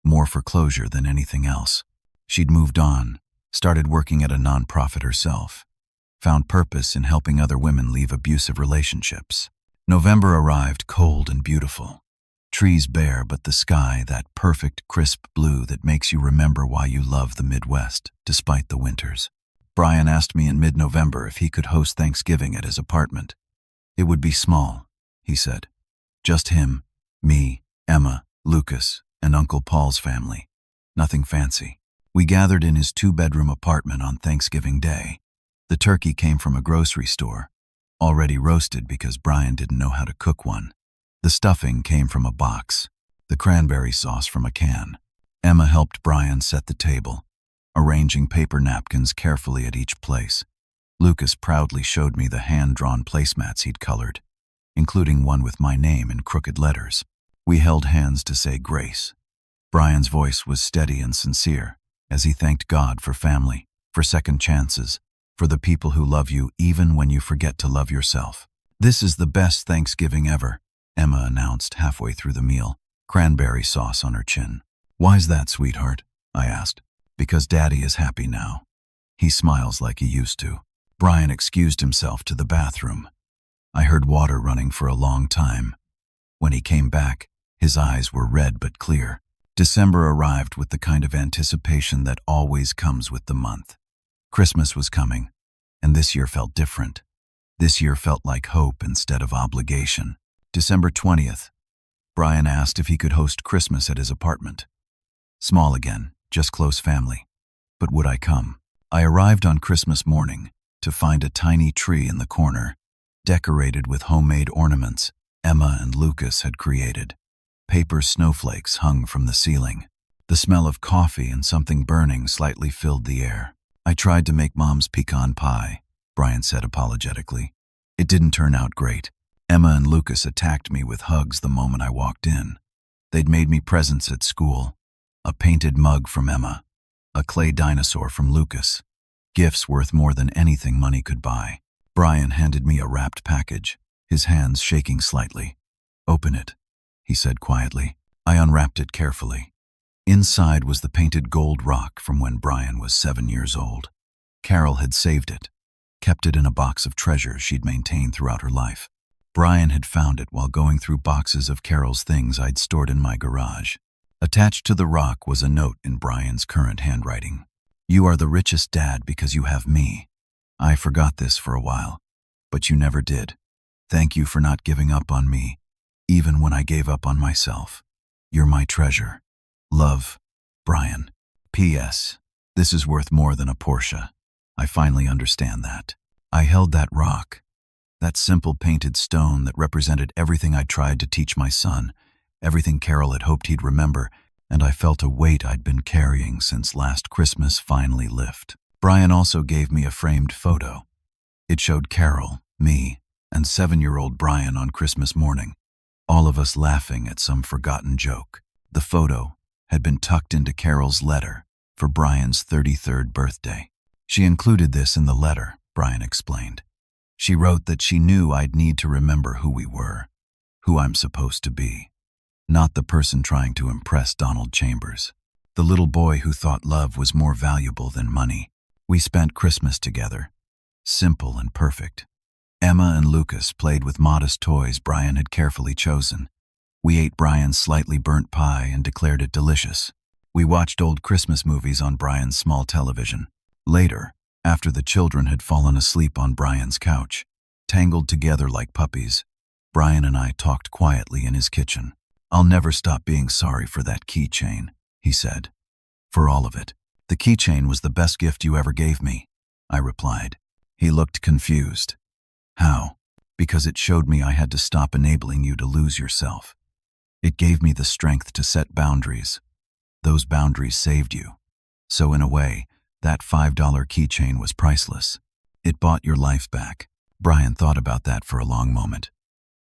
more for closure than anything else. She'd moved on, started working at a nonprofit herself, found purpose in helping other women leave abusive relationships. November arrived cold and beautiful. Trees bare, but the sky that perfect, crisp blue that makes you remember why you love the Midwest, despite the winters. Brian asked me in mid-November if he could host Thanksgiving at his apartment. It would be small, he said. Just him, me, Emma, Lucas, and Uncle Paul's family. Nothing fancy. We gathered in his 2-bedroom apartment on Thanksgiving Day. The turkey came from a grocery store, already roasted because Brian didn't know how to cook one. The stuffing came from a box, the cranberry sauce from a can. Emma helped Brian set the table, arranging paper napkins carefully at each place. Lucas proudly showed me the hand-drawn placemats he'd colored, including one with my name in crooked letters. We held hands to say grace. Brian's voice was steady and sincere as he thanked God for family, for second chances, for the people who love you even when you forget to love yourself. "This is the best Thanksgiving ever," Emma announced halfway through the meal, cranberry sauce on her chin. "Why's that, sweetheart?" I asked. "Because Daddy is happy now. He smiles like he used to." Brian excused himself to the bathroom. I heard water running for a long time. When he came back, his eyes were red but clear. December arrived with the kind of anticipation that always comes with the month. Christmas was coming, and this year felt different. This year felt like hope instead of obligation. December 20th, Brian asked if he could host Christmas at his apartment. Small again, just close family. But would I come? I arrived on Christmas morning to find a tiny tree in the corner, decorated with homemade ornaments Emma and Lucas had created. Paper snowflakes hung from the ceiling. The smell of coffee and something burning slightly filled the air. "I tried to make Mom's pecan pie," Brian said apologetically. "It didn't turn out great." Emma and Lucas attacked me with hugs the moment I walked in. They'd made me presents at school. A painted mug from Emma, a clay dinosaur from Lucas. Gifts worth more than anything money could buy. Brian handed me a wrapped package, his hands shaking slightly. "Open it," he said quietly. I unwrapped it carefully. Inside was the painted gold rock from when Brian was 7 years old. Carol had saved it, kept it in a box of treasures she'd maintained throughout her life. Brian had found it while going through boxes of Carol's things I'd stored in my garage. Attached to the rock was a note in Brian's current handwriting. "You are the richest dad because you have me. I forgot this for a while, but you never did. Thank you for not giving up on me, even when I gave up on myself. You're my treasure. Love, Brian. P.S. This is worth more than a Porsche. I finally understand that." I held that rock, that simple painted stone that represented everything I tried to teach my son, everything Carol had hoped he'd remember, and I felt a weight I'd been carrying since last Christmas finally lift. Brian also gave me a framed photo. It showed Carol, me, and 7-year-old Brian on Christmas morning, all of us laughing at some forgotten joke. The photo had been tucked into Carol's letter for Brian's 33rd birthday. She included this in the letter, Brian explained. She wrote that she knew I'd need to remember who we were, who I'm supposed to be. Not the person trying to impress Donald Chambers. The little boy who thought love was more valuable than money. We spent Christmas together, simple and perfect. Emma and Lucas played with modest toys Brian had carefully chosen. We ate Brian's slightly burnt pie and declared it delicious. We watched old Christmas movies on Brian's small television. Later, after the children had fallen asleep on Brian's couch, tangled together like puppies, Brian and I talked quietly in his kitchen. "I'll never stop being sorry for that keychain," he said. "For all of it. The keychain was the best gift you ever gave me," I replied. He looked confused. "How?" "Because it showed me I had to stop enabling you to lose yourself. It gave me the strength to set boundaries. Those boundaries saved you. So in a way, that $5 keychain was priceless. It bought your life back." Brian thought about that for a long moment.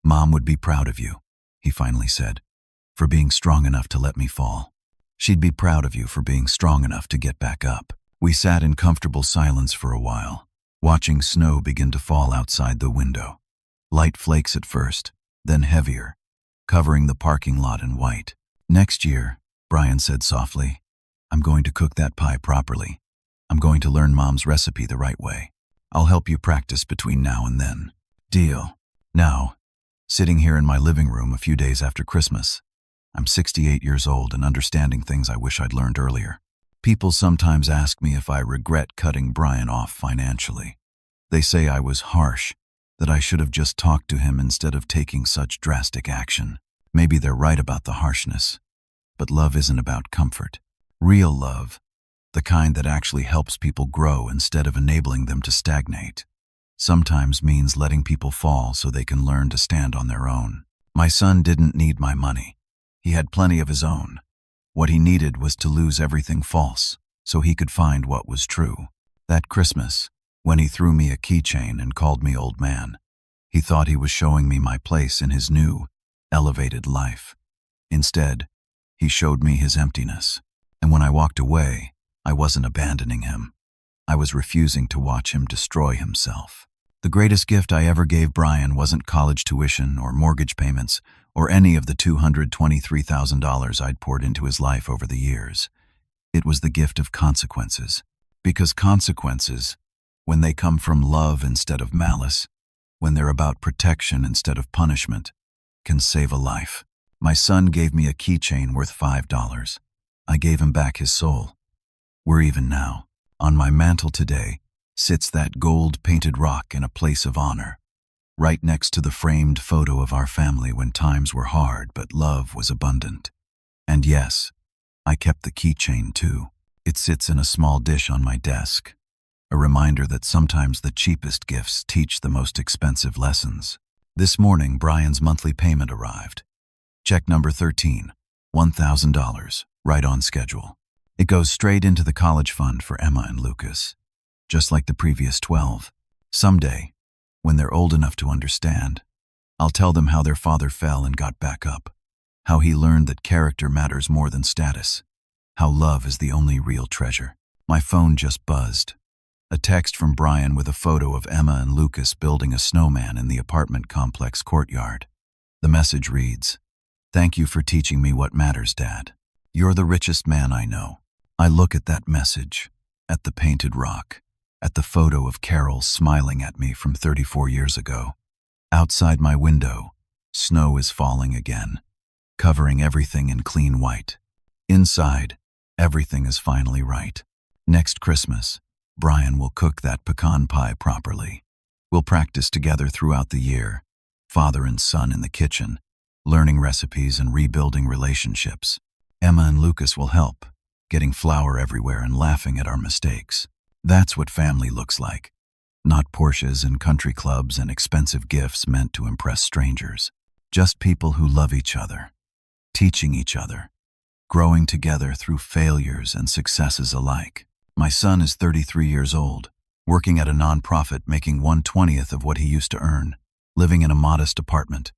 "Mom would be proud of you," he finally said, "for being strong enough to let me fall. She'd be proud of you for being strong enough to get back up." We sat in comfortable silence for a while, watching snow begin to fall outside the window. Light flakes at first, then heavier, covering the parking lot in white. "Next year," Brian said softly, "I'm going to cook that pie properly. I'm going to learn Mom's recipe the right way. I'll help you practice between now and then." "Deal." Now, sitting here in my living room a few days after Christmas, I'm 68 years old and understanding things I wish I'd learned earlier. People sometimes ask me if I regret cutting Brian off financially. They say I was harsh, that I should have just talked to him instead of taking such drastic action. Maybe they're right about the harshness. But love isn't about comfort. Real love the kind that actually helps people grow instead of enabling them to stagnate. Sometimes means letting people fall so they can learn to stand on their own. My son didn't need my money. He had plenty of his own. What he needed was to lose everything false so he could find what was true. That Christmas, when he threw me a keychain and called me old man, he thought he was showing me my place in his new, elevated life. Instead, he showed me his emptiness. And when I walked away, I wasn't abandoning him. I was refusing to watch him destroy himself. The greatest gift I ever gave Brian wasn't college tuition or mortgage payments or any of the $223,000 I'd poured into his life over the years. It was the gift of consequences. Because consequences, when they come from love instead of malice, when they're about protection instead of punishment, can save a life. My son gave me a keychain worth $5. I gave him back his soul. We're even now. On my mantle today sits that gold-painted rock in a place of honor, right next to the framed photo of our family when times were hard but love was abundant. And yes, I kept the keychain too. It sits in a small dish on my desk, a reminder that sometimes the cheapest gifts teach the most expensive lessons. This morning, Brian's monthly payment arrived. Check number 13, $1,000, right on schedule. It goes straight into the college fund for Emma and Lucas. Just like the previous 12. Someday, when they're old enough to understand, I'll tell them how their father fell and got back up, how he learned that character matters more than status, how love is the only real treasure. My phone just buzzed. A text from Brian with a photo of Emma and Lucas building a snowman in the apartment complex courtyard. The message reads, "Thank you for teaching me what matters, Dad. You're the richest man I know." I look at that message, at the painted rock, at the photo of Carol smiling at me from 34 years ago. Outside my window, snow is falling again, covering everything in clean white. Inside, everything is finally right. Next Christmas, Brian will cook that pecan pie properly. We'll practice together throughout the year, father and son in the kitchen, learning recipes and rebuilding relationships. Emma and Lucas will help, getting flour everywhere and laughing at our mistakes. That's what family looks like. Not Porsches and country clubs and expensive gifts meant to impress strangers. Just people who love each other, teaching each other, growing together through failures and successes alike. My son is 33 years old, working at a nonprofit making 1/20th of what he used to earn, living in a modest apartment,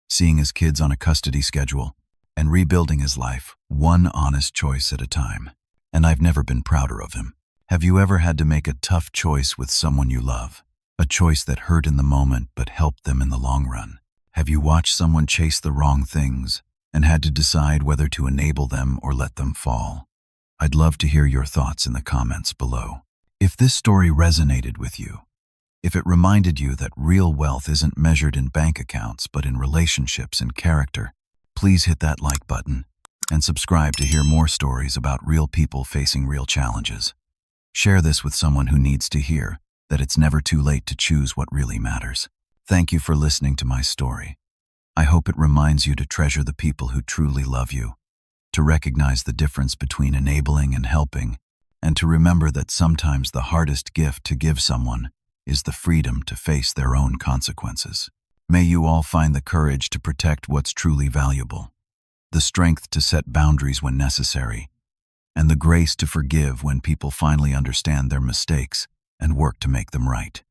seeing his kids on a custody schedule, and rebuilding his life one honest choice at a time. And I've never been prouder of him. Have you ever had to make a tough choice with someone you love? A choice that hurt in the moment but helped them in the long run? Have you watched someone chase the wrong things and had to decide whether to enable them or let them fall? I'd love to hear your thoughts in the comments below. If this story resonated with you, if it reminded you that real wealth isn't measured in bank accounts but in relationships and character, please hit that like button and subscribe to hear more stories about real people facing real challenges. Share this with someone who needs to hear that it's never too late to choose what really matters. Thank you for listening to my story. I hope it reminds you to treasure the people who truly love you, to recognize the difference between enabling and helping, and to remember that sometimes the hardest gift to give someone is the freedom to face their own consequences. May you all find the courage to protect what's truly valuable, the strength to set boundaries when necessary, and the grace to forgive when people finally understand their mistakes and work to make them right.